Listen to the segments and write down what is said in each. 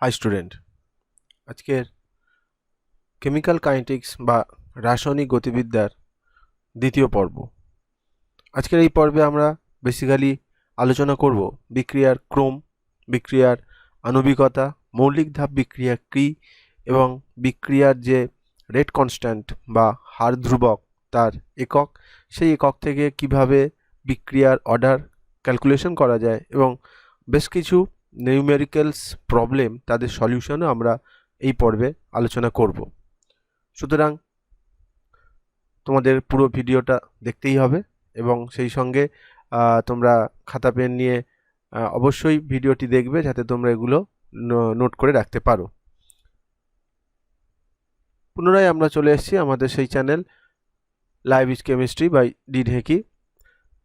High student, আজকের chemical kinetics বা রাসায়নিক গতিবিদ্যার দ্বিতীয় পর্ব। আজকের এই পর্বে আমরা বেসিক্যালি আলোচনা করব বিক্রিয়ার ক্রম, বিক্রিয়ার আণবিকতা, মৌলিক ধাপ বিক্রিয়া কী এবং বিক্রিয়ার যে রেট কনস্ট্যান্ট বা হার ধ্রুবক তার একক, সেই একক থেকে কিভাবে বিক্রিয়ার অর্ডার ক্যালকুলেশন করা যায় এবং বেশ কিছু নিউমেরিক্যালস প্রবলেম তাদের সলিউশনও আমরা এই পর্বে আলোচনা করব। সুতরাং তোমাদের পুরো ভিডিওটা দেখতেই হবে এবং সেই সঙ্গে তোমরা খাতা পেন নিয়ে অবশ্যই ভিডিওটি দেখবে যাতে তোমরা এগুলো নোট করে রাখতে পারো। পুনরায় আমরা চলে এসেছি আমাদের সেই channel live is chemistry by D ঢেকি।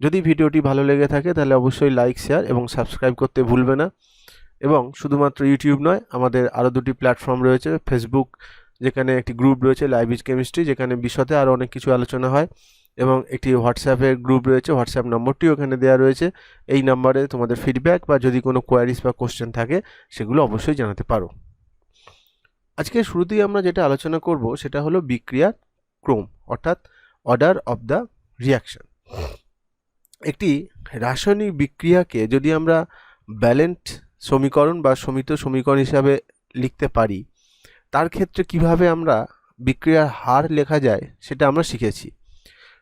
যদি ভিডিওটি ভালো লেগে থাকে তাহলে অবশ্যই লাইক, শেয়ার এবং সাবস্ক্রাইব করতে ভুলবে না। এবং শুধুমাত্র ইউটিউব নয়, আমাদের আরও দুটি প্ল্যাটফর্ম রয়েছে। ফেসবুক, যেখানে একটি গ্রুপ রয়েছে লাইভ ইজ কেমিস্ট্রি, যেখানে বিশদে আরও অনেক কিছু আলোচনা হয়, এবং একটি হোয়াটসঅ্যাপের গ্রুপ রয়েছে। হোয়াটসঅ্যাপ নম্বরটিও ওখানে দেওয়া রয়েছে। এই নাম্বারে তোমাদের ফিডব্যাক বা যদি কোনো কোয়ারিজ বা কোশ্চেন থাকে সেগুলো অবশ্যই জানাতে পারো। আজকে শুরুতেই আমরা যেটা আলোচনা করব সেটা হলো বিক্রিয়ার ক্রম, অর্থাৎ অর্ডার অফ দ্য রিয়াকশন। একটি রাসায়নিক বিক্রিয়াকে যদি আমরা ব্যালেন্সড সমীকরণ বা সমিত সমীকরণ হিসাবে লিখতে পারি, তার ক্ষেত্রে কিভাবে আমরা বিক্রিয়ার হার লেখা যায় সেটা আমরা শিখেছি।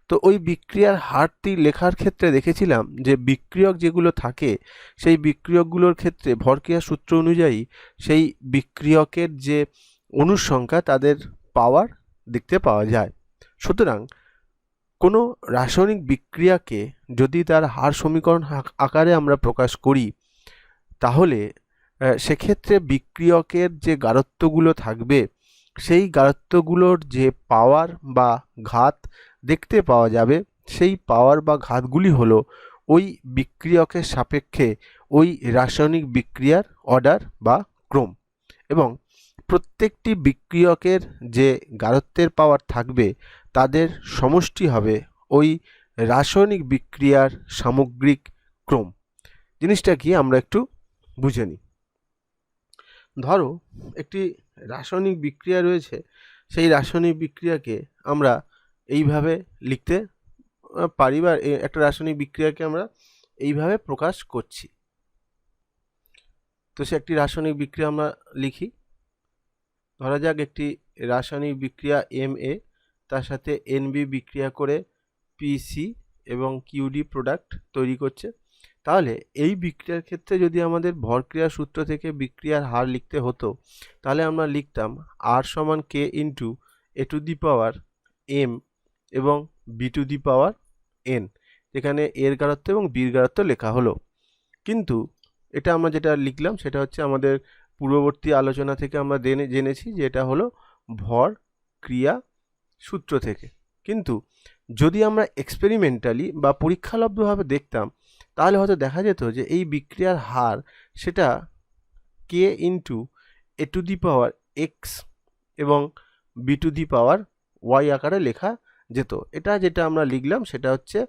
তো ওই বিক্রিয়ার হারটি লেখার ক্ষেত্রে দেখেছিলাম যে বিক্রিয়ক যেগুলো থাকে সেই বিক্রিয়কগুলোর ক্ষেত্রে ভরক্রিয়া সূত্র অনুযায়ী সেই বিক্রিয়কের যে অণুর সংখ্যা তাদের পাওয়ার দেখতে পাওয়া যায়। সুতরাং কোনো রাসায়নিক বিক্রিয়াকে যদি তার হার সমীকরণ আকারে আমরা প্রকাশ করি, তাহলে সেক্ষেত্রে বিক্রিয়কের যে গারত্বগুলো থাকবে সেই গারত্বগুলোর যে পাওয়ার বা ঘাত দেখতে পাওয়া যাবে, সেই পাওয়ার বা ঘাতগুলি হলো ওই বিক্রিয়কের সাপেক্ষে ওই রাসায়নিক বিক্রিয়ার অর্ডার বা ক্রম। এবং প্রত্যেকটি বিক্রিয়কের যে গারত্বের পাওয়ার থাকবে তাদের সমষ্টি হবে ওই রাসায়নিক বিক্রিয়ার সামগ্রিক ক্রম। জিনিসটা কি আমরা একটু বুঝে নিই। ধরো একটি রাসায়নিক বিক্রিয়া রয়েছে, সেই রাসায়নিক বিক্রিয়াকে আমরা এইভাবে লিখতে পারি বা একটা রাসায়নিক বিক্রিয়াকে আমরা এইভাবে প্রকাশ করছি। তো সে একটি রাসায়নিক বিক্রিয়া আমরা লিখি। ধরা যাক একটি রাসায়নিক বিক্রিয়া MA, তার সাথে NB বিক্রিয়া করে PC এবং QD প্রোডাক্ট তৈরি করছে। তাহলে এই বিক্রিয়ার ক্ষেত্রে যদি আমাদের ভরক্রিয়া সূত্র থেকে বিক্রিয়ার হার লিখতে হতো, তাহলে আমরা লিখতাম R সমান K into A two the power M এবং B two the power N, যেখানে এর গারত্ব এবং বির গারত্ব লেখা হলো। কিন্তু এটা আমরা যেটা লিখলাম সেটা হচ্ছে আমাদের পূর্ববর্তী আলোচনা থেকে আমরা জেনেছি যে এটা হলো ভর ক্রিয়া সূত্র থেকে। কিন্তু যদি আমরা এক্সপেরিমেন্টালি বা পরীক্ষালব্ধভাবে দেখতাম, তাহলে হয়তো দেখা যেত যে এই বিক্রিয়ার হার সেটা K into A two the power X এবং B two the power Y আকারে লেখা যেত। এটা যেটা আমরা লিখলাম সেটা হচ্ছে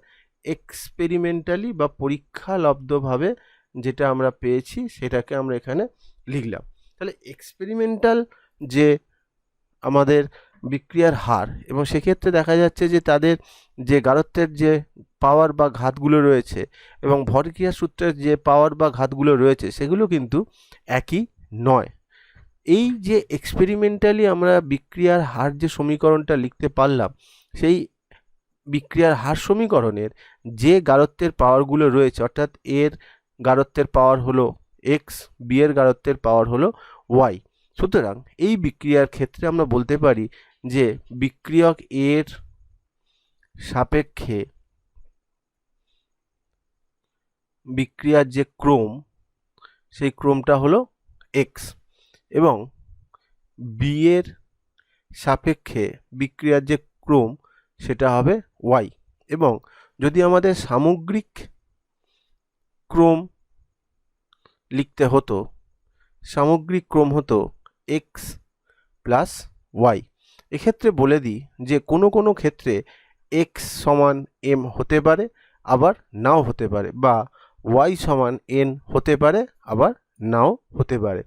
এক্সপেরিমেন্টালি বা পরীক্ষালব্ধভাবে যেটা আমরা পেয়েছি সেটাকে আমরা এখানে লিখলাম। তাহলে এক্সপেরিমেন্টাল যে আমাদের বিক্রিয়ার হার, এবং সেক্ষেত্রে দেখা যাচ্ছে যে তাদের যে গারত্বের যে পাওয়ার বা ঘাতগুলো রয়েছে এবং ভরক্রিয়া সূত্রের যে পাওয়ার বা ঘাতগুলো রয়েছে সেগুলো কিন্তু একই নয়। এই যে এক্সপেরিমেন্টালি আমরা বিক্রিয়ার হার যে সমীকরণটা লিখতে পারলাম, সেই বিক্রিয়ার হার সমীকরণের যে গারত্বের পাওয়ারগুলো রয়েছে, অর্থাৎ এর গারত্বের পাওয়ার হলো X, বি এর গারত্বের পাওয়ার হলো Y। সুতরাং এই বিক্রিয়ার ক্ষেত্রে আমরা বলতে পারি যে বিক্রিয়ক এর সাপেক্ষে বিক্রিয়ার যে ক্রম, সেই ক্রমটা হলো X, এবং বি এর সাপেক্ষে বিক্রিয়ার যে ক্রম সেটা হবে Y। এবং যদি আমাদের সামগ্রিক ক্রম লিখতে হতো, সামগ্রিক ক্রম হতো X প্লাস Y। এক্ষেত্রে বলে দিই যে কোনো কোনো ক্ষেত্রে X সমান M হতে পারে, আবার নাও হতে পারে, বা Y সমান N হতে পারে, আবার নাও হতে পারে।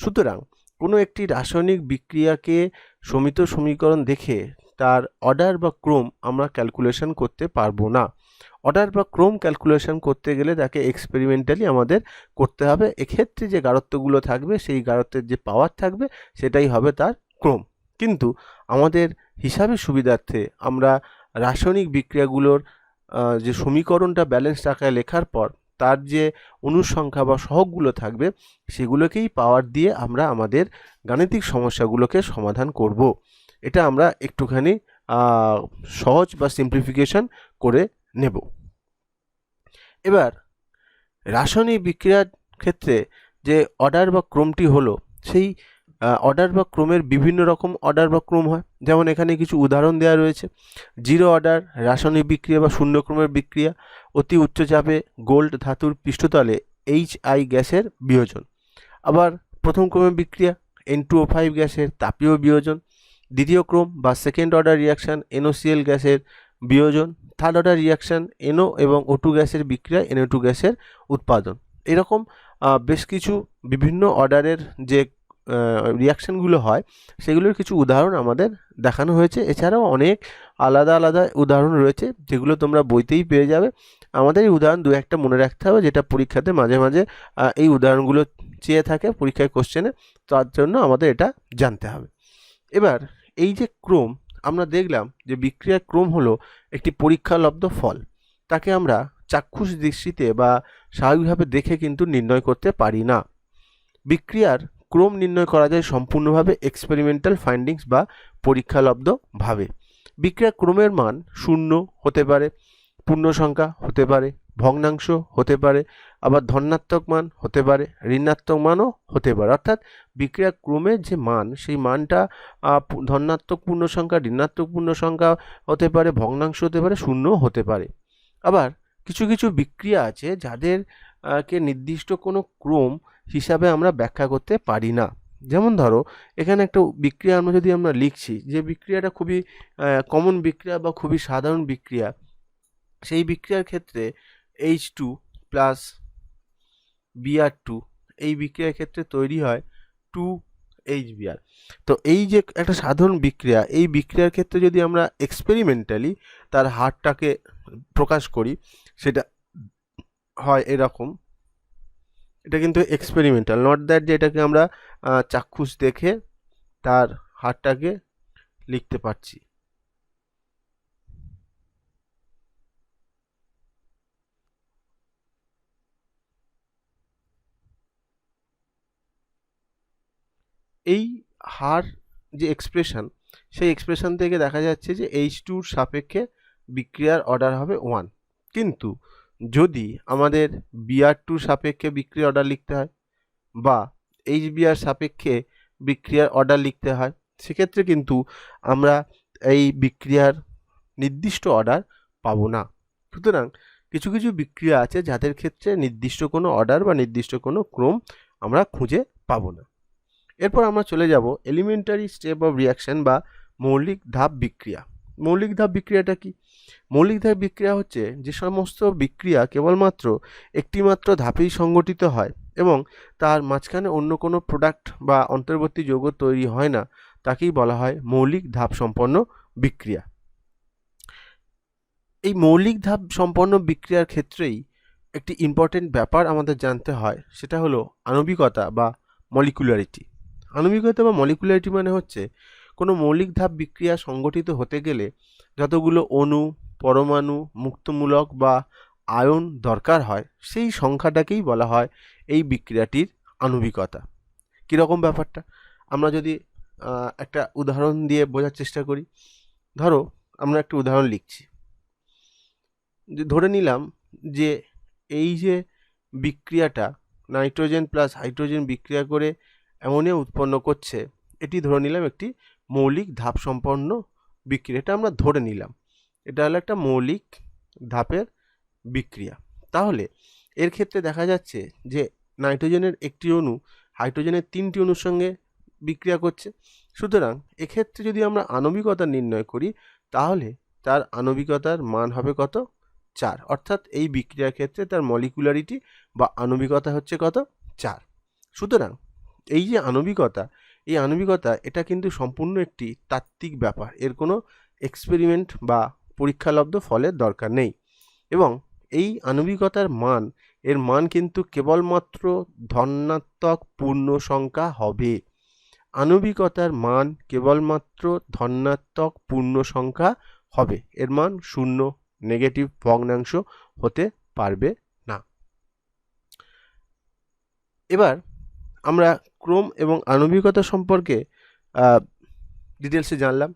সুতরাং কোনো একটি রাসায়নিক বিক্রিয়াকে সমিত সমীকরণ দেখে তার অর্ডার বা ক্রম আমরা ক্যালকুলেশন করতে পারবো না। অর্ডার বা ক্রম ক্যালকুলেশন করতে গেলে তাকে এক্সপেরিমেন্টালি আমাদের করতে হবে। এক্ষেত্রে যে গাঢ়ত্বগুলো থাকবে সেই গাঢ়ত্বের যে পাওয়ার থাকবে সেটাই হবে তার ক্রম। কিন্তু আমাদের হিসাবের সুবিধার্থে আমরা রাসায়নিক বিক্রিয়াগুলোর যে সমীকরণটা ব্যালেন্স আকারে লেখার পর তার যে অনুসংখ্যা বা সহগগুলো থাকবে সেগুলোকেই পাওয়ার দিয়ে আমরা আমাদের গাণিতিক সমস্যাগুলোকে সমাধান করব। এটা আমরা একটুখানি সহজ বা সিম্পলিফিকেশন করে নেব। এবার রাসায়নিক বিক্রিয়ার ক্ষেত্রে যে অর্ডার বা ক্রমটি হলো, সেই অর্ডার বা ক্রমের বিভিন্ন রকম অর্ডার বা ক্রম হয়। যেমন এখানে কিছু উদাহরণ দেওয়া রয়েছে। জিরো অর্ডার রাসায়নিক বিক্রিয়া বা শূন্য ক্রমের বিক্রিয়া, অতি উচ্চ চাপে গোল্ড ধাতুর পৃষ্ঠতলে HI গ্যাসের বিয়োজন। আবার প্রথম ক্রমের বিক্রিয়া N2O5 গ্যাসের তাপীয় বিয়োজন। দ্বিতীয় ক্রম বা সেকেন্ড অর্ডার রিয়াকশান NOCl গ্যাসের বিয়োজন। থার্ড অর্ডার রিয়াকশান NO এবং O2 গ্যাসের বিক্রিয়া NO2 গ্যাসের উৎপাদন। এরকম বেশ কিছু বিভিন্ন অর্ডারের যে রিয়াকশানগুলো হয় সেগুলোর কিছু উদাহরণ আমাদের দেখানো হয়েছে। এছাড়াও অনেক আলাদা আলাদা উদাহরণ রয়েছে যেগুলো তোমরা বইতেই পেয়ে যাবে। আমাদের এই উদাহরণ দু একটা মনে রাখতে হবে, যেটা পরীক্ষাতে মাঝে মাঝে এই উদাহরণগুলো চেয়ে থাকে পরীক্ষায় কোশ্চেনে, তার জন্য আমাদের এটা জানতে হবে। এবার এই যে ক্রম আমরা দেখলাম যে বিক্রিয়ার ক্রম হলো একটি পরীক্ষালব্ধ ফল। তাকে আমরা চাক্ষুষ দৃষ্টিতে বা স্বাভাবিকভাবে দেখে কিন্তু নির্ণয় করতে পারি না। বিক্রিয়ার ক্রম নির্ণয় করা যায় সম্পূর্ণভাবে এক্সপেরিমেন্টাল ফাইন্ডিংস বা পরীক্ষালব্ধভাবে। বিক্রিয়ার ক্রমের মান শূন্য হতে পারে, পূর্ণ সংখ্যা হতে পারে, ভগ্নাংশ হতে পারে, আবার ধনাত্মক মান হতে পারে, ঋণাত্মক মানও হতে পারে। অর্থাৎ বিক্রিয়া ক্রমের যে মান সেই মানটা ধনাত্মক পূর্ণ সংখ্যা, ঋণাত্মক পূর্ণ সংখ্যা হতে পারে, ভগ্নাংশ হতে পারে, শূন্য হতে পারে। আবার কিছু কিছু বিক্রিয়া আছে যাদের কে নির্দিষ্ট কোনো ক্রম হিসাবে আমরা ব্যাখ্যা করতে পারি না। যেমন ধরো এখানে একটা বিক্রিয়া আমরা লিখছি, যে বিক্রিয়াটা খুবই কমন বিক্রিয়া বা খুবই সাধারণ বিক্রিয়া। সেই বিক্রিয়ার ক্ষেত্রে H2 প্লাস Br2 এই বিক্রিয়ার ক্ষেত্রে তৈরি হয় 2HBr। তো এই যে একটা সাধারণ বিক্রিয়া, এই বিক্রিয়ার ক্ষেত্রে যদি আমরা এক্সপেরিমেন্টালি তার হারটাকে প্রকাশ করি সেটা হয় এরকম। এটা কিন্তু এক্সপেরিমেন্টাল, নট দ্যাট যে এটাকে আমরা চাক্ষুষ দেখে তার হারটাকে লিখতে পারছি। এই হার যে এক্সপ্রেশন, সেই এক্সপ্রেশন থেকে দেখা যাচ্ছে যে H2-র সাপেক্ষে বিক্রিয়ার অর্ডার হবে 1। কিন্তু যদি আমাদের Br2 সাপেক্ষে বিক্রিয়ার অর্ডার লিখতে হয় বা HBr সাপেক্ষে বিক্রিয়ার অর্ডার লিখতে হয়, সেক্ষেত্রে কিন্তু আমরা এই বিক্রিয়ার নির্দিষ্ট অর্ডার পাবো না। সুতরাং কিছু কিছু বিক্রিয়া আছে যাদের ক্ষেত্রে নির্দিষ্ট কোনো অর্ডার বা নির্দিষ্ট কোনো ক্রম আমরা খুঁজে পাবো না। এরপর আমরা চলে যাব এলিমেন্টারি স্টেপ অফ রিয়াকশন বা মৌলিক ধাপ বিক্রিয়া। মৌলিক ধাপ বিক্রিয়াটা কি? মৌলিক ধাপ বিক্রিয়া হচ্ছে যে সমস্ত বিক্রিয়া কেবলমাত্র একটিমাত্র ধাপেই সংগঠিত হয় এবং তার মাঝখানে অন্য কোনো প্রোডাক্ট বা অন্তর্বর্তী যৌগ তৈরি হয় না, তাকেই বলা হয় মৌলিক ধাপ সম্পন্ন বিক্রিয়া। এই মৌলিক ধাপ সম্পন্ন বিক্রিয়ার ক্ষেত্রেই একটি ইম্পর্টেন্ট ব্যাপার আমাদের জানতে হয়, সেটা হলো আণবিকতা বা মলিকুলারিটি। আণবিকতা বা মলিকুলারিটি মানে হচ্ছে কোনো মৌলিক ধাপ বিক্রিয়া সংগঠিত হতে গেলে যতগুলো অণু, পরমাণু, মুক্তমূলক বা আয়ন দরকার হয় সেই সংখ্যাটাকেই বলা হয় এই বিক্রিয়াটির আণবিকতা। কীরকম ব্যাপারটা আমরা যদি একটা উদাহরণ দিয়ে বোঝার চেষ্টা করি। ধরো আমরা একটা উদাহরণ লিখছি, যে ধরে নিলাম যে এই যে বিক্রিয়াটা নাইট্রোজেন প্লাস হাইড্রোজেন বিক্রিয়া করে অ্যামোনিয়া উৎপন্ন করছে, এটি ধরে নিলাম একটি মৌলিক ধাপ সম্পন্ন বিক্রিয়া। এটা আমরা ধরে নিলাম এটা হলো একটা মৌলিক ধাপের বিক্রিয়া। তাহলে এর ক্ষেত্রে দেখা যাচ্ছে যে নাইট্রোজেনের একটি অণু হাইড্রোজেনের 3টি অণুর সঙ্গে বিক্রিয়া করছে। সুতরাং এক্ষেত্রে যদি আমরা আণবিকতা নির্ণয় করি তাহলে তার আণবিকতার মান হবে কত? 4। অর্থাৎ এই বিক্রিয়ার ক্ষেত্রে তার মলিকুলারিটি বা আণবিকতা হচ্ছে কত? 4। সুতরাং এই যে আণবিকতা, এই আণবিকতা এটা কিন্তু সম্পূর্ণ একটি তাত্ত্বিক ব্যাপার, এর কোনো এক্সপেরিমেন্ট বা পরীক্ষালব্ধ ফলের দরকার নেই। এবং এই আণবিকতার মান, এর মান কিন্তু কেবলমাত্র ধনাত্মক পূর্ণ সংখ্যা হবে। আণবিকতার মান কেবলমাত্র ধনাত্মক পূর্ণ সংখ্যা হবে, এর মান শূন্য, নেগেটিভ, ভগ্নাংশ হতে পারবে না। এবার আমরা ক্রোম এবং আণবিকতা সম্পর্কে ডিটেলসে জানলাম।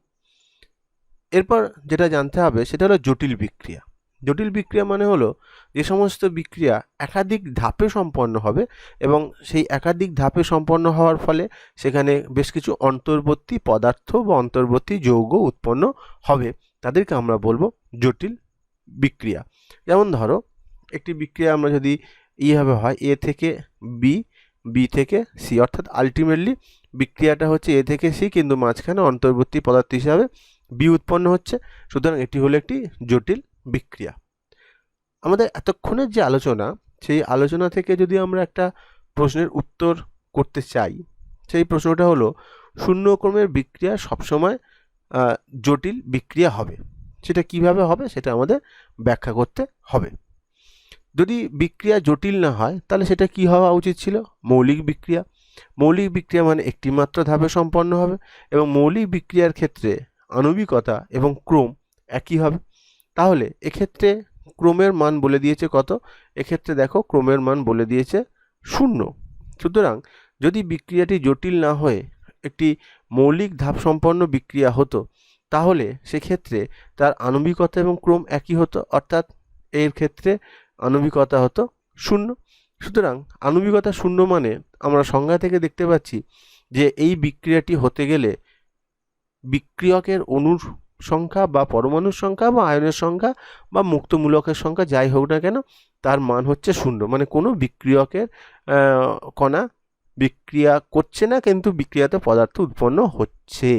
এরপর যেটা জানতে হবে সেটা হলো জটিল বিক্রিয়া। জটিল বিক্রিয়া মানে হলো যে সমস্ত বিক্রিয়া একাধিক ধাপে সম্পন্ন হবে এবং সেই একাধিক ধাপে সম্পন্ন হওয়ার ফলে সেখানে বেশ কিছু অন্তর্বর্তী পদার্থ বা অন্তর্বর্তী যৌগ উৎপন্ন হবে, তাদেরকে আমরা বলবো জটিল বিক্রিয়া। যেমন ধরো একটি বিক্রিয়া আমরা যদি এইভাবে হয় এ থেকে বি, বি থেকে সি, অর্থাৎ আলটিমেটলি বিক্রিয়াটা হচ্ছে এ থেকে সি, কিন্তু মাঝখানে অন্তর্বর্তী পদার্থ হিসাবে বি উৎপন্ন হচ্ছে। সুতরাং এটি হলো একটি জটিল বিক্রিয়া। আমাদের এতক্ষণের যে আলোচনা, সেই আলোচনা থেকে যদি আমরা একটা প্রশ্নের উত্তর করতে চাই, সেই প্রশ্নটা হলো শূন্যক্রমের বিক্রিয়া সবসময় জটিল বিক্রিয়া হবে। সেটা কিভাবে হবে সেটা আমাদের ব্যাখ্যা করতে হবে। যদি বিক্রিয়া জটিল না হয় তাহলে সেটা কি হওয়া উচিত ছিল? মৌলিক বিক্রিয়া। মৌলিক বিক্রিয়া মানে একটি মাত্র ধাপে সম্পন্ন হবে এবং মৌলিক বিক্রিয়ার ক্ষেত্রে আণবিকতা এবং ক্রম একই হবে। তাহলে এক্ষেত্রে ক্রমের মান বলে দিয়েছে কত? এক্ষেত্রে দেখো ক্রমের মান বলে দিয়েছে 0। সুতরাং যদি বিক্রিয়াটি জটিল না হয়ে একটি মৌলিক ধাপ সম্পন্ন বিক্রিয়া হতো তাহলে সেক্ষেত্রে তার আণবিকতা এবং ক্রম একই হতো, অর্থাৎ এর ক্ষেত্রে আণবিকতা হতো 0। সুতরাং আণবিকতা 0 মানে আমরা সংজ্ঞা থেকে দেখতে পাচ্ছি যে এই বিক্রিয়াটি হতে গেলে বিক্রিয়কের অণুর সংখ্যা বা পরমাণুর সংখ্যা বা আয়নের সংখ্যা বা মুক্তমূলকের সংখ্যা যাই হোক না কেন তার মান হচ্ছে 0। মানে কোনো বিক্রিয়কের কণা বিক্রিয়া করছে না কিন্তু বিক্রিয়াতে পদার্থ উৎপন্ন হচ্ছে,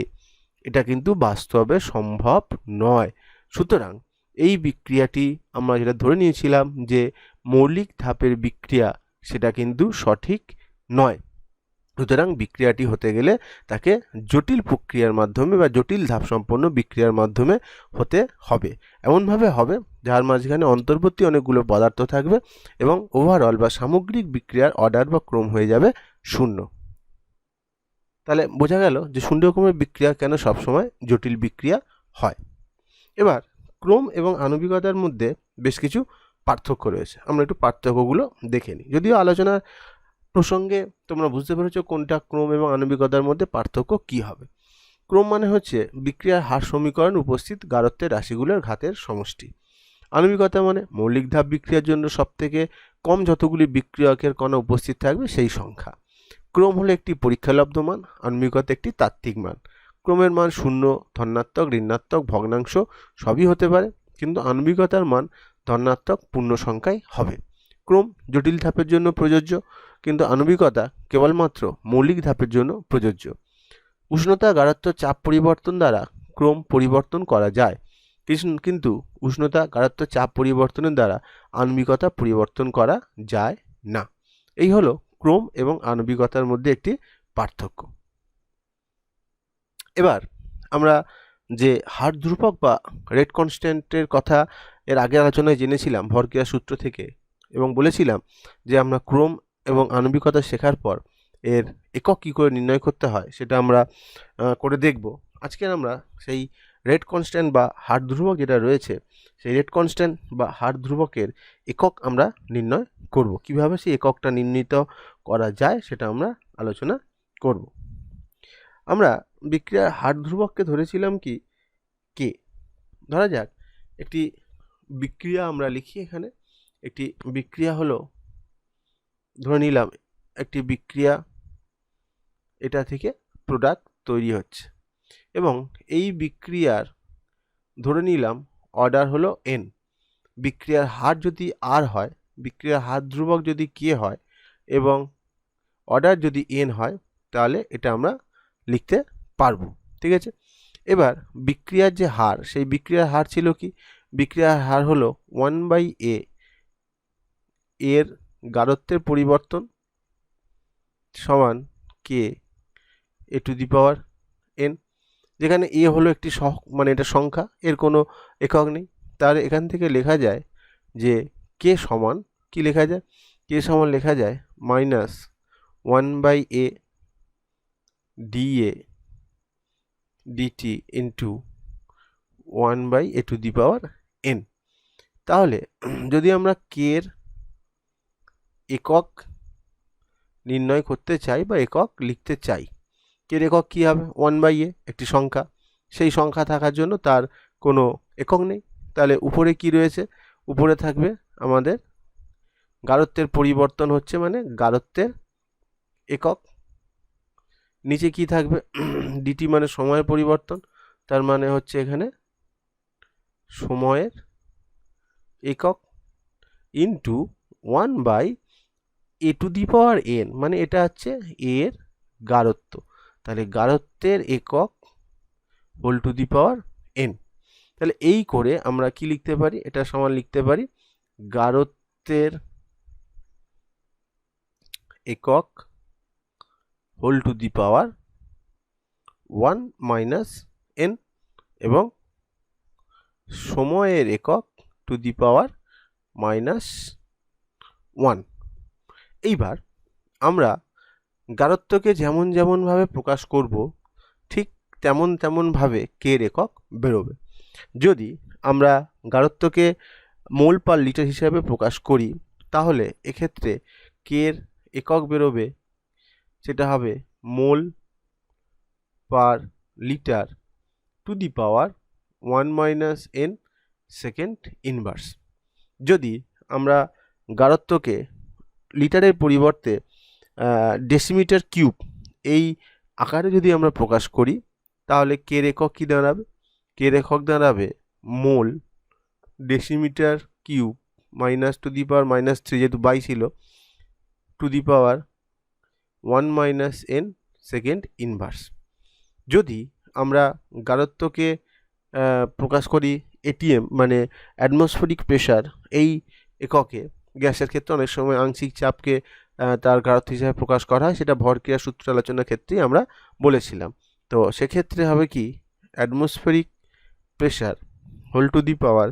এটা কিন্তু বাস্তবে সম্ভব নয়। সুতরাং এই বিক্রিয়াটি আমরা যেটা ধরে নিয়েছিলাম যে মৌলিক ধাপের বিক্রিয়া, সেটা কিন্তু সঠিক নয়। সুতরাং বিক্রিয়াটি হতে গেলে তাকে জটিল প্রক্রিয়ার মাধ্যমে বা জটিল ধাপ সম্পন্ন বিক্রিয়ার মাধ্যমে হতে হবে। এমনভাবে হবে যার মাঝখানে অন্তর্বর্তী অনেকগুলো পদার্থ থাকবে এবং ওভারঅল বা সামগ্রিক বিক্রিয়ার অর্ডার বা ক্রম হয়ে যাবে 0। তাহলে বোঝা গেল যে শূন্যক্রমের বিক্রিয়া কেন সবসময় জটিল বিক্রিয়া হয়। এবার ক্রম এবং আণবিকতার মধ্যে বেশ কিছু পার্থক্য রয়েছে, আমরা একটু পার্থক্যগুলো দেখে নিই। যদিও আলোচনার প্রসঙ্গে তোমরা বুঝতে পেরেছো কোনটা ক্রম এবং আণবিকতার মধ্যে পার্থক্য কি হবে। ক্রম মানে হচ্ছে বিক্রিয়ার হার সমীকরণ উপস্থিত গাঢ়ত্বের রাশিগুলোর ঘাতের সমষ্টি। আণবিকতা মানে মৌলিক ধাপ বিক্রিয়ার জন্য সবথেকে কম যতগুলি বিক্রিয়কের কণা উপস্থিত থাকবে সেই সংখ্যা। ক্রম হলো একটি পরীক্ষালব্ধ মান, আণবিকতা একটি তাত্ত্বিক মান। ক্রমের মান 0, ধনাত্মক, ঋণাত্মক, ভগ্নাংশ সবই হতে পারে, কিন্তু আণবিকতার মান ধনাত্মক পূর্ণ সংখ্যাই হবে। ক্রম জটিল ধাপের জন্য প্রযোজ্য, কিন্তু আণবিকতা কেবলমাত্র মৌলিক ধাপের জন্য প্রযোজ্য। উষ্ণতা, গাঢ়ত্ব, চাপ পরিবর্তন দ্বারা ক্রম পরিবর্তন করা যায়, কিন্তু উষ্ণতা, গাঢ়ত্ব, চাপ পরিবর্তনের দ্বারা আণবিকতা পরিবর্তন করা যায় না। এই হলো ক্রম এবং আণবিকতার মধ্যে একটি পার্থক্য। এবার আমরা যে হার ধ্রুবক বা রেট কনস্ট্যান্টের কথা এর আগের আলোচনায় জেনেছিলাম ভরক্রিয়া সূত্র থেকে, এবং বলেছিলাম যে আমরা ক্রম এবং আণবিকতা শেখার পর এর একক কী করে নির্ণয় করতে হয় সেটা আমরা করে দেখব। আজকে আমরা সেই রেট কনস্ট্যান্ট বা হার ধ্রুবক যেটা রয়েছে সেই রেট কনস্ট্যান্ট বা হার ধ্রুবকের একক আমরা নির্ণয় করব। কিভাবে সেই এককটা নির্ণীত করা যায় সেটা আমরা আলোচনা করব। আমরা বিক্রিয়ার হার ধ্রুবককে ধরেছিলাম কি কে। ধরা যাক একটি বিক্রিয়া আমরা লিখি, এখানে একটি বিক্রিয়া হলো, ধরে নিলাম একটি বিক্রিয়া, এটা থেকে প্রোডাক্ট তৈরি হচ্ছে এবং এই বিক্রিয়ার ধরে নিলাম অর্ডার হলো n। বিক্রিয়ার হার যদি r হয়, বিক্রিয়ার হার ধ্রুবক যদি k হয় এবং অর্ডার যদি n হয়, তাহলে এটা আমরা লিখতে পারবো। ঠিক আছে, এবার বিক্রিয়ার যে হার, সেই বিক্রিয়ার হার ছিল কি? বিক্রিয়ার হার হলো 1/a, এর গাঢ়ত্বের পরিবর্তন সমান কে A to the power N, যেখানে এ হলো একটি মানে এটা সংখ্যা, এর কোনো একক নেই। তাহলে এখান থেকে লেখা যায় যে কে সমান কি লেখা যায়, কে সমান লেখা যায় -1/a dA dt into 1/a to the power n। তাহলে যদি আমরা কে এর একক নির্ণয় করতে চাই বা একক লিখতে চাই, কে এর একক কী হবে, 1/a একটি সংখ্যা, সেই সংখ্যা থাকার জন্য তার কোনো একক নেই। তাহলে উপরে কি রয়েছে, উপরে থাকবে আমাদের গাঢ়ত্বের পরিবর্তন হচ্ছে মানে গাঢ়ত্বের একক, নিচে কি থাকবে ডিটি মানে সময়ের পরিবর্তন, তার মানে হচ্ছে এখানে সময়ের একক into 1/a to the power n, মানে এটা হচ্ছে এর গাঢ়ত্ব। তাহলে গাঢ়ত্বের একক whole to the power n। তাহলে এই করে আমরা কি লিখতে পারি, এটা সমান লিখতে পারি গাঢ়ত্বের একক whole to the power 1 - n এবং সময়ের একক টু দি পাওয়ার -1। এইবার আমরা গাঢ়ত্বকে যেমন যেমনভাবে প্রকাশ করব ঠিক তেমনভাবে কে এর একক বেরোবে। যদি আমরা গাঢ়ত্বকে মোল পার লিটার হিসাবে প্রকাশ করি তাহলে এক্ষেত্রে কে এর একক বেরোবে, সেটা হবে mole per litre to the power 1 - n second inverse. যদি আমরা গাঢ়ত্বকে লিটারের পরিবর্তে ডেসিমিটার কিউব এই আকারে যদি আমরা প্রকাশ করি তাহলে কে এর একক কী দাঁড়াবে, কে এর একক দাঁড়াবে মোল ডেসিমিটার কিউব -টু দি পাওয়ার -3 যেহেতু বাই ছিল two the power 1 - n second inverse. যদি আমরা গাঢ়ত্বকে প্রকাশ করি এটিএম মানে অ্যাটমসফেরিক প্রেশার এই এককে, গ্যাসের ক্ষেত্রে অনেক সময় আংশিক চাপকে তার গাঢ়ত্ব হিসাবে প্রকাশ করা হয়, সেটা ভরক্রিয়া সূত্র আলোচনার ক্ষেত্রেই আমরা বলেছিলাম। তো সেক্ষেত্রে হবে কি atmospheric pressure whole to the power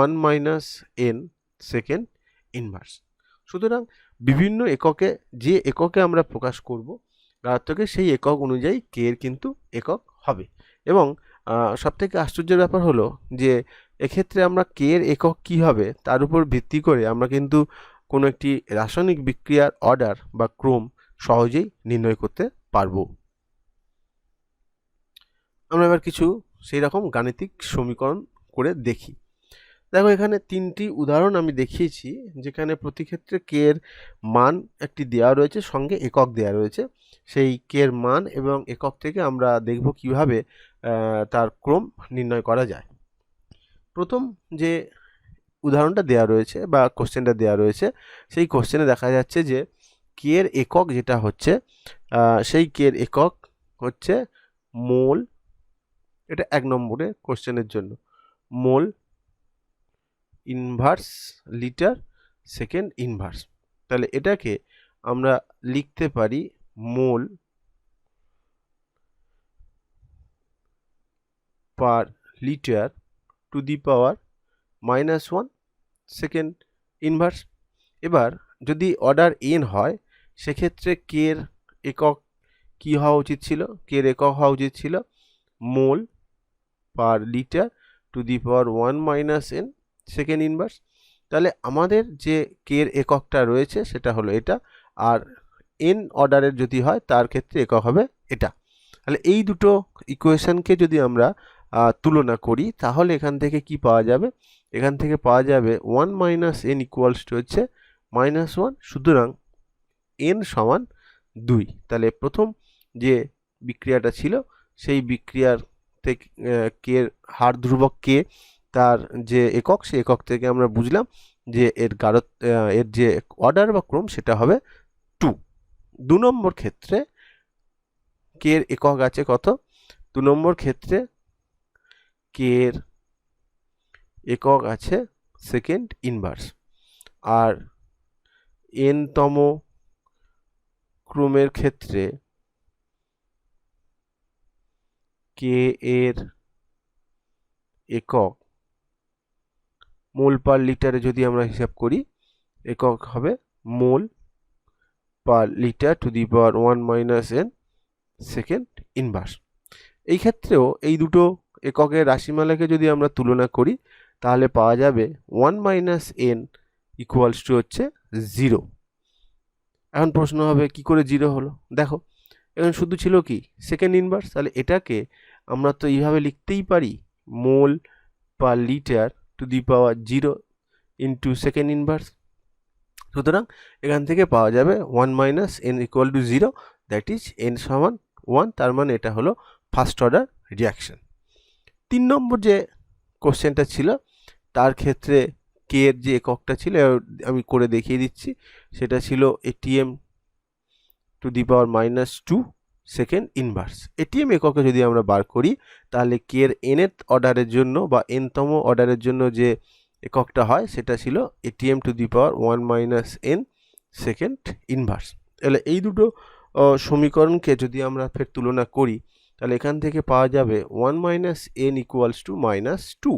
1 - n second inverse. সুতরাং বিভিন্ন এককে যে এককে আমরা প্রকাশ করব গাঢ়ত্বকে সেই একক অনুযায়ী কে এর কিন্তু একক হবে। এবং সবথেকে আশ্চর্যের ব্যাপার হলো যে এক্ষেত্রে আমরা কে এর একক কী হবে তার উপর ভিত্তি করে আমরা কিন্তু কোনো একটি রাসায়নিক বিক্রিয়ার অর্ডার বা ক্রম সহজেই নির্ণয় করতে পারবো। আমরা এবার কিছু সেই রকম গাণিতিক সমীকরণ করে দেখি। দেখো এখানে তিনটি উদাহরণ আমি দেখিয়েছি যেখানে প্রতি ক্ষেত্রে কে এর মান একটি দেওয়া রয়েছে, সঙ্গে একক দেওয়া রয়েছে। সেই কে এর মান এবং একক থেকে আমরা দেখব কিভাবে তার ক্রম নির্ণয় করা যায়। প্রথম যে উদাহরণটা দেওয়া রয়েছে বা কোশ্চেনটা দেওয়া রয়েছে সেই কোশ্চেনে দেখা যাচ্ছে যে কে এর একক যেটা হচ্ছে সেই কে এর একক হচ্ছে মোল, এটা 1 নম্বরের কোশ্চেনের জন্য, mole inverse litre second inverse. তাহলে এটাকে আমরা লিখতে পারি mole per litre to the power -1 second inverse. এবার যদি অর্ডার n হয় সেক্ষেত্রে কে এর একক কী হওয়া উচিত ছিল, কে এর একক হওয়া উচিত ছিল mole per litre to the power 1 - n second inverse. তাহলে আমাদের যে কে এর এককটা রয়েছে সেটা হলো এটা, আর n অর্ডারের যদি হয় তার ক্ষেত্রে একক হবে এটা। তাহলে এই দুটো ইকুয়েশনকে যদি আমরা তুলনা করি তাহলে এখান থেকে কি পাওয়া যাবে, এখান থেকে পাওয়া যাবে 1 - n ইকুয়ালস টু হচ্ছে -1, সুতরাং n সমান 2। তাহলে প্রথম যে বিক্রিয়াটা ছিল সেই বিক্রিয়ার থেকে কে এর হার ধ্রুবক কে তার যে একক সেই একক থেকে আমরা বুঝলাম যে এর এর যে অর্ডার বা ক্রম সেটা হবে 2। 2 নম্বর ক্ষেত্রে কে এর একক আছে কত, 2 নম্বর ক্ষেত্রে কে এর একক আছে সেকেন্ড ইনভার্স, আর n তম ক্রমের ক্ষেত্রে কে এর একক মোল পার লিটারে যদি আমরা হিসাব করি, একক হবে mole per litre to the power 1 - n second inverse. এই ক্ষেত্রেও এই দুটো এককের রাশিমালাকে যদি আমরা তুলনা করি তাহলে পাওয়া যাবে 1 - n ইকুয়ালস টু হচ্ছে 0। এখন প্রশ্ন হবে কি করে 0 হলো? দেখো এখন শুধু ছিল কি সেকেন্ড ইনভার্স, তাহলে এটাকে আমরা তো এইভাবে লিখতেই পারি, mole per litre to the power 0 into second inverse. সুতরাং এখান থেকে পাওয়া যাবে 1 - n equal to 0, that is n সমান 1। তার মানে এটা হলো ফার্স্ট অর্ডার রিয়াকশন। 3 নম্বর যে কোশ্চেনটা ছিল তার ক্ষেত্রে কে এর যে এককটা ছিল আমি করে দেখিয়ে দিচ্ছি, সেটা ছিল ATM two the power -2 second inverse. ATM এককে যদি আমরা বার করি তাহলে কে এর nth অর্ডারের জন্য বা nতম অর্ডারের জন্য যে এককটা হয় সেটা ছিল ATM two the power 1 - n second inverse. তাহলে এই দুটো সমীকরণকে যদি আমরা ফের তুলনা করি তাহলে এখান থেকে পাওয়া যাবে 1 - n equals to -2,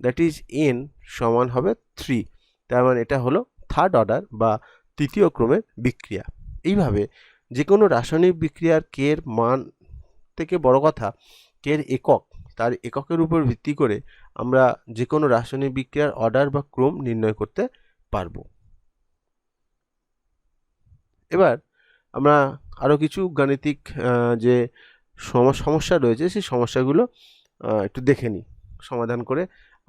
that is n সমান হবে 3। তার মানে এটা হলো থার্ড অর্ডার বা তৃতীয় ক্রমের বিক্রিয়া। এইভাবে যে কোনো রাসায়নিক বিক্রিয়ার কে এর মান থেকে বড় কথা কে এর একক, তার এককের উপর ভিত্তি করে আমরা যে কোনো রাসায়নিক বিক্রিয়ার অর্ডার বা ক্রম নির্ণয় করতে পারবো। এবার আমরা আরও কিছু গাণিতিক যে সমস্যা রয়েছে সেই সমস্যাগুলো একটু দেখে নিই সমাধান করে।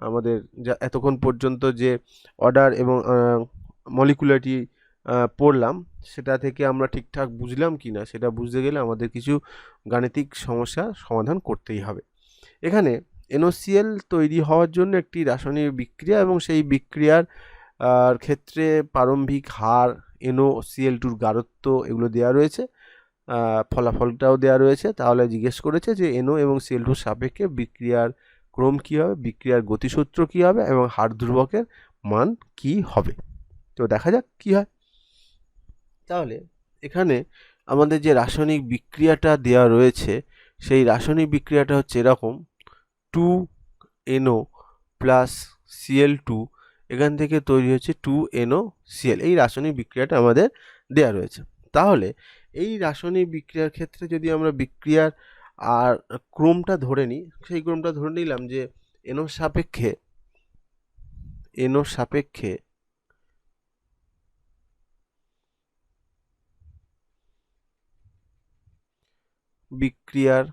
আমাদের যা এতক্ষণ পর্যন্ত যে অর্ডার এবং মলিকুলারিটি পড়লাম সেটা থেকে আমরা ঠিকঠাক বুঝলাম কি না সেটা বুঝতে গেলে আমাদের কিছু গাণিতিক সমস্যা সমাধান করতেই হবে। এখানে NaCl তৈরি হওয়ার জন্য একটি রাসায়নিক বিক্রিয়া এবং সেই বিক্রিয়ার ক্ষেত্রে প্রারম্ভিক হার, NaCl2 গাঢ়ত্ব এগুলো দেওয়া রয়েছে, ফলাফলটাও দেওয়া রয়েছে। তাহলে জিজ্ঞেস করেছে যে NO এবং Cl2 সাপেক্ষে বিক্রিয়ার ক্রম কী হবে, বিক্রিয়ার গতিসূত্র কী হবে এবং হার ধ্রুবকের মান কি হবে। তো দেখা যাক কি হয়। তাহলে এখানে আমাদের যে রাসায়নিক বিক্রিয়াটা দেওয়া রয়েছে সেই রাসায়নিক বিক্রিয়াটা হচ্ছে এরকম, 2NO প্লাস Cl2, এখান থেকে তৈরি হচ্ছে 2NoCl। এই রাসায়নিক বিক্রিয়াটা আমাদের দেওয়া রয়েছে। তাহলে এই রাসায়নিক বিক্রিয়ার ক্ষেত্রে যদি আমরা বিক্রিয়ার আর ক্রমটা ধরে নিই, সেই ক্রমটা ধরে নিলাম যে NO সাপেক্ষে বিক্রিয়ার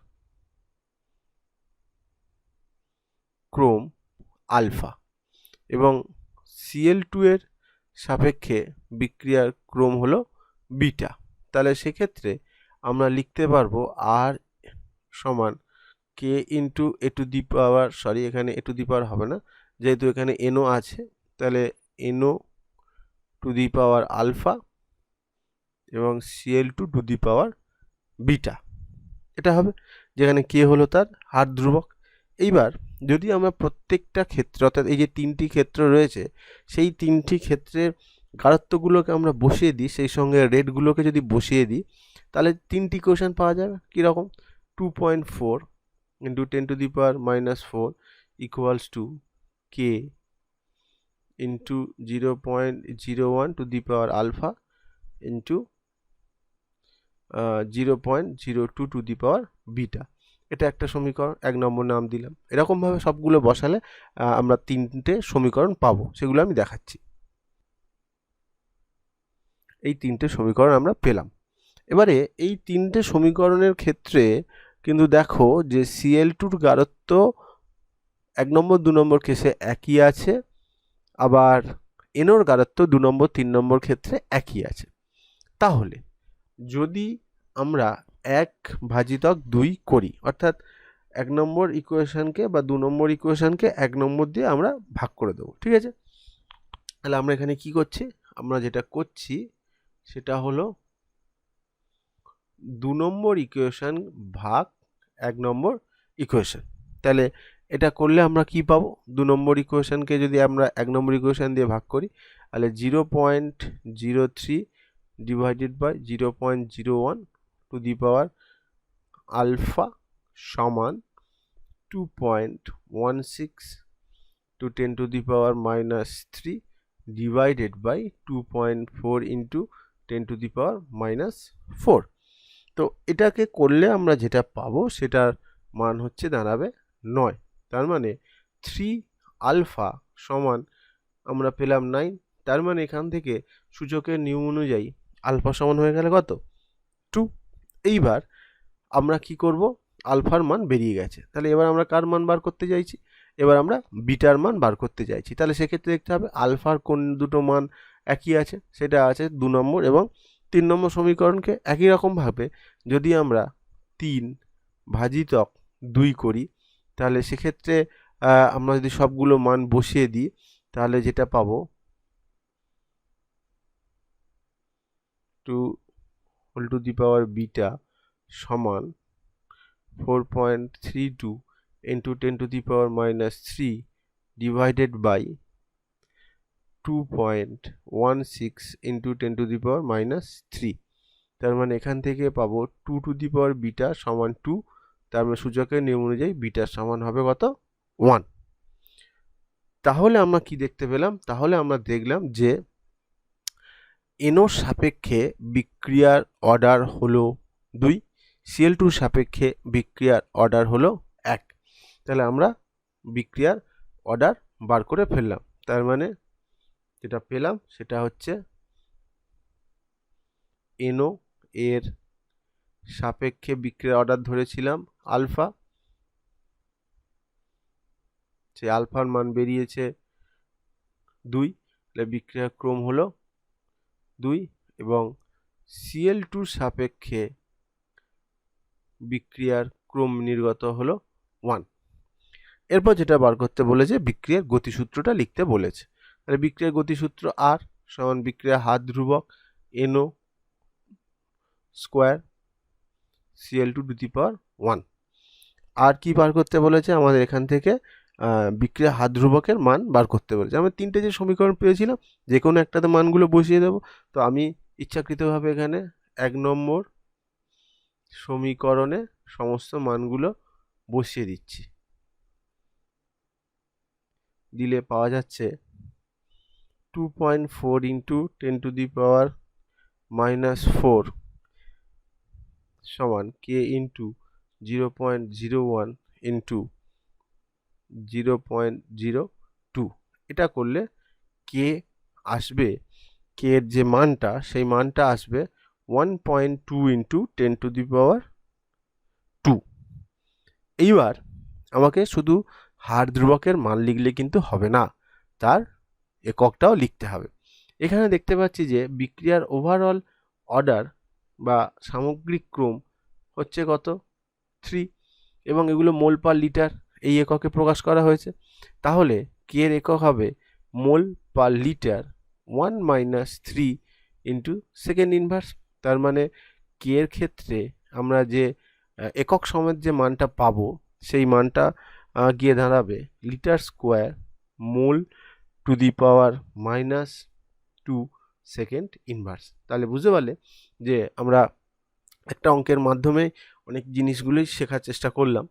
ক্রম আলফা এবং Cl2 এর সাপেক্ষে বিক্রিয়ার ক্রম হলো বিটা। তাহলে সেক্ষেত্রে আমরা লিখতে পারবো R সমান K into A to the power, এখানে এ টু দি পাওয়ার হবে না যেহেতু এখানে NO আছে, তাহলে NO to the power alpha এবং Cl2 to the power beta, এটা হবে, যেখানে K হলো তার হার ধ্রুবক। এইবার যদি আমরা প্রত্যেকটা ক্ষেত্রে অর্থাৎ এই যে তিনটি ক্ষেত্র রয়েছে সেই তিনটি ক্ষেত্রের গাঢ়ত্বগুলোকে আমরা বসিয়ে দিই, সেই সঙ্গে রেটগুলোকে যদি বসিয়ে দিই তাহলে তিনটি ইকুয়েশন পাওয়া যাবে কীরকম, 2.4 into 10 to the power -4 equals to K into 0.01 to the power alpha into 0.02 to the power beta. এটা একটা সমীকরণ, 1 নম্বর নাম দিলাম। এরকমভাবে সবগুলো বসালে আমরা তিনটে সমীকরণ পাবো, সেগুলো আমি দেখাচ্ছি। এই তিনটে সমীকরণ আমরা পেলাম। এবারে এই তিনটে সমীকরণের ক্ষেত্রে কিন্তু দেখো যে Cl2 গাঢ়ত্ব 1 নম্বর 2 নম্বর কেসে একই আছে, আবার NOর গাঢ়ত্ব 2 নম্বর 3 নম্বর ক্ষেত্রে একই আছে। তাহলে যদি আমরা 1/2 করি, অর্থাৎ 1 নম্বর ইকুয়েশনকে বা 2 নম্বর ইকুয়েশনকে 1 নম্বর দিয়ে আমরা ভাগ করে দেবো, ঠিক আছে। তাহলে আমরা এখানে কি করছি, আমরা যেটা করছি সেটা হলো 2 নম্বর ইকুয়েশন ভাগ 1 নম্বর ইকুয়েশন। তাহলে এটা করলে আমরা কি পাবো, 2 নম্বর ইকুয়েশনকে যদি আমরা 1 নম্বর ইকুয়েশন দিয়ে ভাগ করি তাহলে 0.03 divided by 0.01 to the power alpha সমান 2.16 to 10 to the power minus 3 divided by 2.4 into 10 to the power minus 4। তো এটাকে করলে আমরা যেটা পাবো সেটার মান হচ্ছে দাঁড়াবে 9। তার মানে 3 আলফা সমান আমরা পেলাম 9। তার মানে এখান থেকে সূচকের নিয়ম অনুযায়ী আলফা সমান হয়ে গেলে কত? 2। এইবার আমরা কি করব? আলফার মান বেরিয়ে গেছে, তাহলে এবার আমরা কার মান বার করতে চাইছি? এবার আমরা বিটার মান বার করতে চাইছি। তাহলে সেক্ষেত্রে দেখতে হবে আলফার কোন দুটো মান একই আছে, সেটা আছে 2 নম্বর এবং 3 নম্বর সমীকরণকে একই রকমভাবে যদি আমরা 3 ভাজিতক 2 করি, তাহলে সেক্ষেত্রে আমরা যদি সবগুলো মান বসিয়ে দিই তাহলে যেটা পাবো 2 whole to the power beta সমান 4.32 into 10 to the power minus 3 divided by 2.16 into 10 to the power minus 3। তার মানে এখান থেকে পাবো 2 to the power বিটা সমান 2। তার মানে সূচকের নিয়ম অনুযায়ী বিটা সমান হবে কত? 1। তাহলে আমরা কি দেখতে পেলাম? তাহলে আমরা দেখলাম যে এনওর সাপেক্ষে বিক্রিয়ার অর্ডার হলো 2, Cl2 সাপেক্ষে বিক্রিয়ার অর্ডার হলো 1। তাহলে আমরা বিক্রিয়ার অর্ডার বার করে ফেললাম। তার মানে যেটা পেলাম সেটা হচ্ছে এনও এর সাপেক্ষে বিক্রিয়ার অর্ডার ধরেছিলাম আলফা, সেই আলফার মান বেরিয়েছে 2, তাহলে বিক্রিয়ার ক্রম হলো 2 এবং Cl2 সাপেক্ষে বিক্রিয়ার ক্রম নির্গত হলো 1। এরপর যেটা বার করতে বলেছে বিক্রিয়ার গতিসূত্রটা লিখতে বলেছে। তাহলে বিক্রিয়ার গতিসূত্র আর সমান বিক্রিয়ার হার ধ্রুবক NO square Cl2 to the power 1। আর কি বার করতে বলেছে? আমাদের এখান থেকে বিক্রিয়া হার ধ্রুবকের মান বার করতে বলেছে। আমরা তিনটে যে সমীকরণ পেয়েছিলাম যে কোনো একটাতে মানগুলো বসিয়ে দেব। তো আমি ইচ্ছাকৃতভাবে এখানে 1 নম্বর সমীকরণে সমস্ত মানগুলো বসিয়ে দিচ্ছি। দিলে পাওয়া যাচ্ছে 2.4 into 10 to the power minus 4 সমান k into 0.01 into 0.02। এটা করলে k আসবে, k এর যে মানটা সেই মানটা আসবে 1.2 into 10 to the power 2। এইবার আমাকে শুধু হার ধ্রুবকের মান লিখলে কিন্তু হবে না, তার এককটাও লিখতে হবে। এখানে দেখতে পাচ্ছি যে বিক্রিয়ার ওভারঅল অর্ডার বা সামগ্রিক ক্রম হচ্ছে কত? 3 এবং এগুলো মোল পার লিটার এই এককে প্রকাশ করা হয়েছে। তাহলে কে এর একক হবে mole per litre 1 minus 3 into second inverse. তার মানে কে এর ক্ষেত্রে আমরা যে একক সমেত যে মানটা পাবো সেই মানটা গিয়ে দাঁড়াবে litre square mole two the power minus 2 second inverse. তাহলে বুঝতে পারলে যে আমরা একটা অঙ্কের মাধ্যমে অনেক জিনিসগুলোই শেখার চেষ্টা করলাম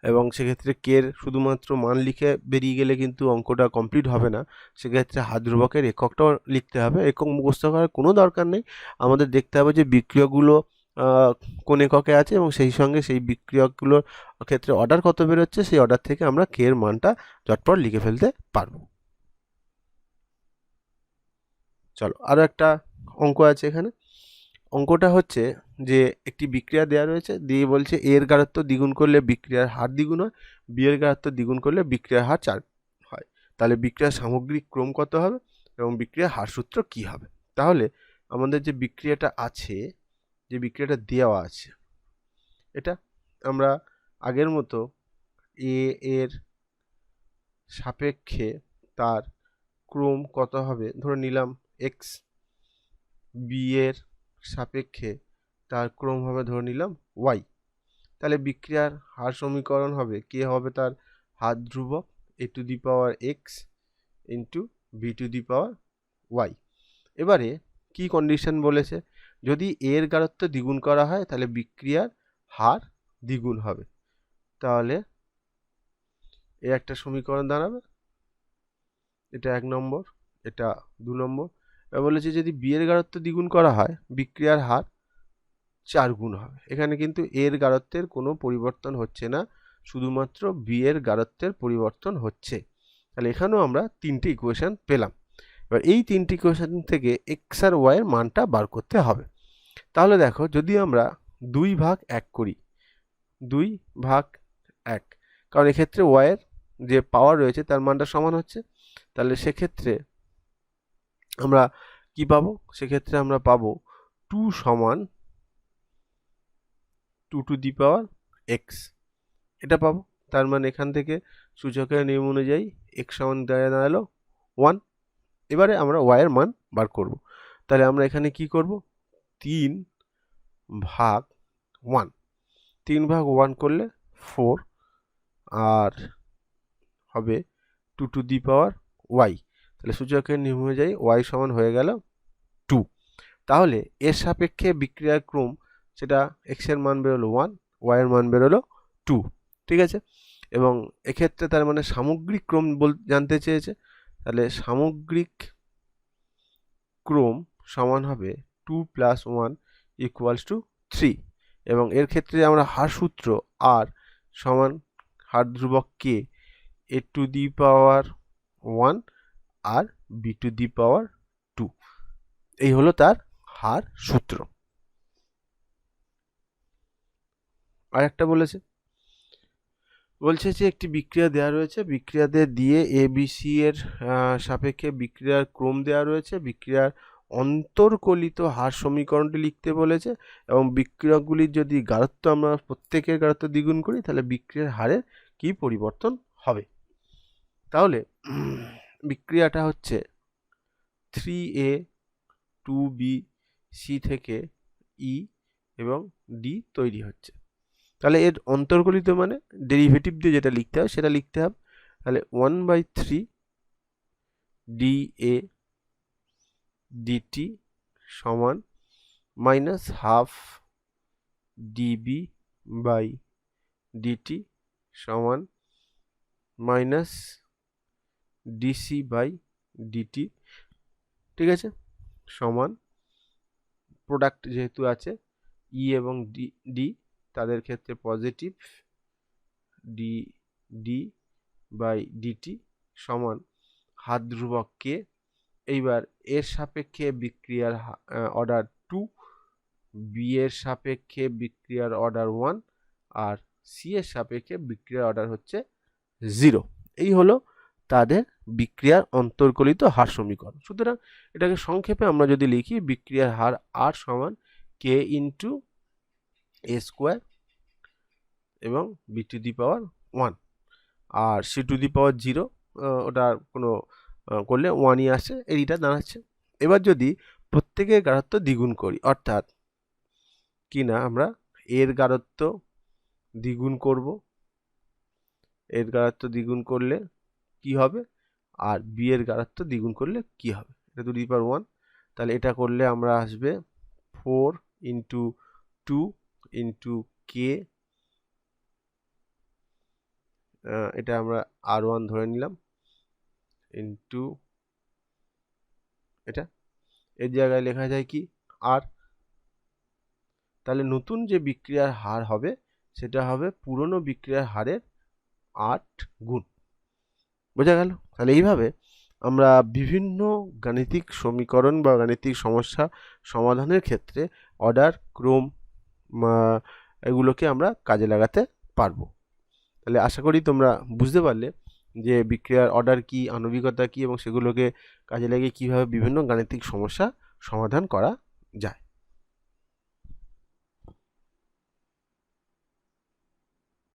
এবং সেক্ষেত্রে কের শুধুমাত্র মান লিখে বেরিয়ে গেলে কিন্তু অঙ্কটা কমপ্লিট হবে না। সেক্ষেত্রে হার ধ্রুবকের এককটাও লিখতে হবে। একক মুখস্থ করার কোনো দরকার নেই, আমাদের দেখতে হবে যে বিক্রিয়কগুলো কোন এককে আছে এবং সেই সঙ্গে সেই বিক্রিয়কগুলোর ক্ষেত্রে অর্ডার কত বেরোচ্ছে, সেই অর্ডার থেকে আমরা কে এর মানটা চটপট লিখে ফেলতে পারবো। চলো আরও একটা অঙ্ক আছে এখানে। অঙ্কটা হচ্ছে যে একটি বিক্রিয়া দেওয়া রয়েছে, দিয়ে বলছে এ এর গাঢ়ত্ব দ্বিগুণ করলে বিক্রিয়ার হার দ্বিগুণ হয়, বি এর গাঢ়ত্ব দ্বিগুণ করলে বিক্রিয়ার হার 4 হয়। তাহলে বিক্রিয়ার সামগ্রিক ক্রম কত হবে এবং বিক্রিয়ার হার সূত্র কি হবে? তাহলে আমাদের যে বিক্রিয়াটা আছে, যে বিক্রিয়াটা দেওয়া আছে, এটা আমরা আগের মতো এ এর সাপেক্ষে তার ক্রম কত হবে ধরে নিলাম এক্স, বি এর সাপেক্ষে তার ক্রম হবে ধরে নিলাম ওয়াই। তাহলে বিক্রিয়ার হার সমীকরণ হবে কে হবে তার হার ধ্রুবক A to the power X into B to the power Y. এবারে কি কন্ডিশন বলেছে? যদি এর গাঢ়ত্ব দ্বিগুণ করা হয় তাহলে বিক্রিয়ার হার দ্বিগুণ হবে। তাহলে এ একটা সমীকরণ দাঁড়াবে, এটা 1 নম্বর, এটা 2 নম্বর। এবার বলেছে যদি বি এর গাঢ়ত্ব দ্বিগুণ করা হয় বিক্রিয়ার হার 4 গুণ হবে। এখানে কিন্তু এর গাঢ়ত্বের কোনো পরিবর্তন হচ্ছে না, শুধুমাত্র বি এর গাঢ়ত্বের পরিবর্তন হচ্ছে। তাহলে এখানেও আমরা 3টে ইকুয়েশন পেলাম। এবার এই 3টে ইকুয়েশন থেকে এক্স আর ওয়াই এর মানটা বার করতে হবে। তাহলে দেখো যদি আমরা 2/1 করি, 2/1, কারণ এক্ষেত্রে ওয়াই এর যে পাওয়ার রয়েছে তার মানটা সমান হচ্ছে, তাহলে সেক্ষেত্রে আমরা কি পাবো? সেক্ষেত্রে আমরা পাবো 2 সমান 2 টু দি পাওয়ার এক্স, এটা পাবো। তার মানে এখান থেকে সূচকের নিয়ম অনুযায়ী এক্স সমান দাঁড়ালো 1। এবারে আমরা ওয়াই এর মান বার করব। তাহলে আমরা এখানে কি করব? 3/1, 3/1 করলে 4 আর হবে 2 টু দি পাওয়ার ওয়াই। তাহলে সূচকের নিয়ম অনুযায়ী ওয়াই সমান হয়ে গেল 2। তাহলে এর সাপেক্ষে বিক্রিয়ার ক্রম, সেটা এক্স এর মান বেরোলো 1, ওয়াই এর মান বেরোলো 2, ঠিক আছে। এবং এক্ষেত্রে তার মানে সামগ্রিক ক্রম জানতে চেয়েছে, তাহলে সামগ্রিক ক্রম সমান হবে 2 + 1 = 3। এবং এর ক্ষেত্রে আমরা হার সূত্র আর সমান হার ধ্রুবক K, A to the power 1 আর বি টু দি পাওয়ার 2, এই হলো তার হার সূত্র। আর একটা বলছে যে একটি বিক্রিয়া দেওয়া রয়েছে, বিক্রিয়াদের দিয়ে এ বি সি এর সাপেক্ষে বিক্রিয়ার ক্রম দেওয়া রয়েছে, বিক্রিয়ার অন্তর্কলিত হার সমীকরণটি লিখতে বলেছে, এবং বিক্রিয়াগুলির যদি গাঢ়ত্ব আমরা প্রত্যেকের গাঢ়ত্ব দ্বিগুণ করি তাহলে বিক্রিয়ার হারের কি পরিবর্তন হবে। তাহলে বিক্রিয়াটা হচ্ছে 3A 2B C থেকে E এবং D তৈরি হচ্ছে। তাহলে এর অন্তর্কলিত মানে ডেরিভেটিভ দিয়ে যেটা লিখতে হবে সেটা লিখতে হবে। তাহলে 1/3 dA dt সমান -12 dB বাই dt সমান -dC বাই dt, ঠিক আছে, সমান প্রোডাক্ট যেহেতু আছে ই এবং ডি তাদের ক্ষেত্রে পজিটিভ ডি বাই ডিটি সমান হার ধ্রুবক কে। এইবার এর সাপেক্ষে বিক্রিয়ার অর্ডার 2, বি এর সাপেক্ষে বিক্রিয়ার অর্ডার 1 আর সি এর সাপেক্ষে বিক্রিয়ার অর্ডার হচ্ছে 0। এই হলো তাদের বিক্রিয়ার অন্তর্কলিত হার সমীকরণ। সুতরাং এটাকে সংক্ষেপে আমরা যদি লিখি, বিক্রিয়ার হার আর সমান কে ইন্টু এ স্কোয়ার এবং বি টু দি পাওয়ার 1 আর সি টু দি পাওয়ার 0, ওটা কোনো করলে 1ই আসে, এইটা দাঁড়াচ্ছে। এবার যদি প্রত্যেকের গাঢ়ত্ব দ্বিগুণ করি, অর্থাৎ কি না আমরা এর গাঢ়ত্ব দ্বিগুণ করব, এর গাঢ়ত্ব দ্বিগুণ করলে কি হবে, আর বি এর গাঢ়ত্ব দ্বিগুণ করলে কি হবে, এটা টু দি পাওয়ার 1। তাহলে এটা করলে আমরা আসবে 4 × 2 × কে, এটা আমরা R1 ধরে নিলাম, ইন্টু এটা, এর জায়গায় লেখা যায় কি আর। তাহলে নতুন যে বিক্রিয়ার হার হবে সেটা হবে পুরনো বিক্রিয়ার হারের 8 গুণ। বোঝা গেল? তাহলে এইভাবে আমরা বিভিন্ন গাণিতিক সমীকরণ বা গাণিতিক সমস্যা সমাধানের ক্ষেত্রে অর্ডার, ক্রম এগুলোকে আমরা কাজে লাগাতে পারবো। তাহলে আশা করি তোমরা বুঝতে পারলে যে বিক্রিয়ার অর্ডার কি, আণবিকতা কি, এবং সেগুলোকে কাজে লাগিয়ে কীভাবে বিভিন্ন গাণিতিক সমস্যা সমাধান করা যায়।